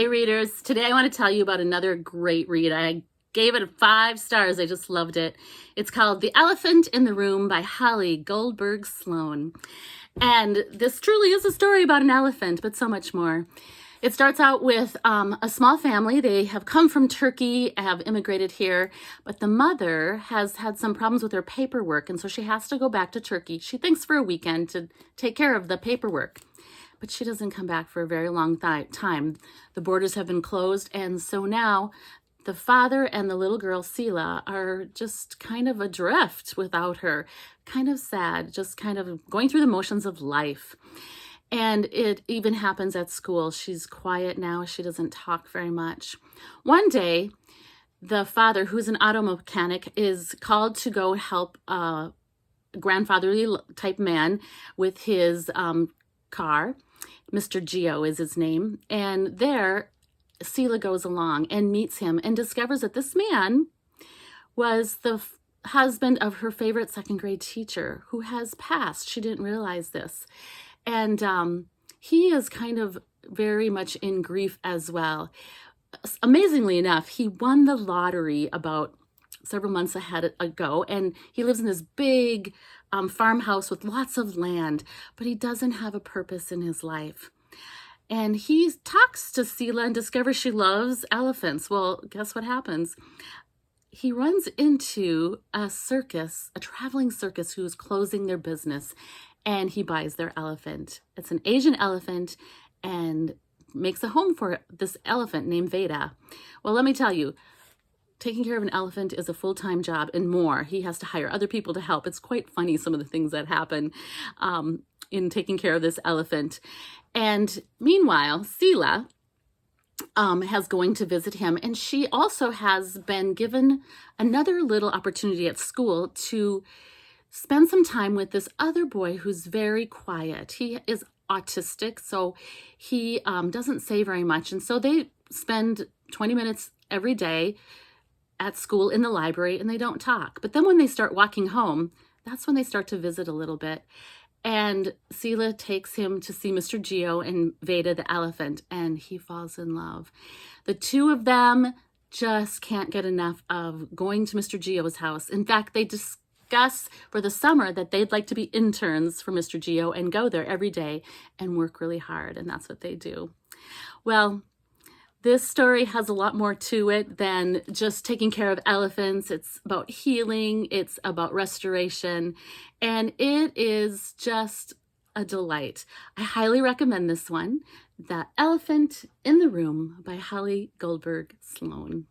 Hey readers, today I want to tell you about another great read. I gave it 5 stars. I just loved it. It's called The Elephant in the Room by Goldberg Sloan. And this truly is a story about an elephant, but so much more. It starts out with a small family. They have come from Turkey, have immigrated here, but the mother has had some problems with her paperwork, and so she has to go back to Turkey. She thinks for a weekend to take care of the paperwork. But she doesn't come back for a very long time. The borders have been closed, and so now the father and the little girl, Sila, are just kind of adrift without her, kind of sad, just kind of going through the motions of life. And it even happens at school. She's quiet now. She doesn't talk very much. One day, the father, who's an auto mechanic, is called to go help a grandfatherly type man with his car. Mr. Geo is his name. And there, Sila goes along and meets him and discovers that this man was the husband of her favorite second grade teacher who has passed. She didn't realize this. And he is kind of very much in grief as well. Amazingly enough, he won the lottery about several months ago, and he lives in this big farmhouse with lots of land, but he doesn't have a purpose in his life. And he talks to Sila and discovers she loves elephants. Well, guess what happens? He runs into a circus, a traveling circus who's closing their business, and he buys their elephant. It's an Asian elephant and makes a home for this elephant named Veda. Well, let me tell you, taking care of an elephant is a full-time job and more. He has to hire other people to help. It's quite funny, some of the things that happen in taking care of this elephant. And meanwhile, Sila has going to visit him, and she also has been given another little opportunity at school to spend some time with this other boy who's very quiet. He is autistic, so he doesn't say very much. And so they spend 20 minutes every day at school in the library, and they don't talk. But then when they start walking home, that's when they start to visit a little bit. And Sila takes him to see Mr. Geo and Veda the elephant, and he falls in love. The two of them just can't get enough of going to Mr. Geo's house. In fact, they discuss for the summer that they'd like to be interns for Mr. Geo and go there every day and work really hard, and that's what they do. Well, this story has a lot more to it than just taking care of elephants. It's about healing, it's about restoration, and it is just a delight. I highly recommend this one, The Elephant in the Room by Goldberg Sloan.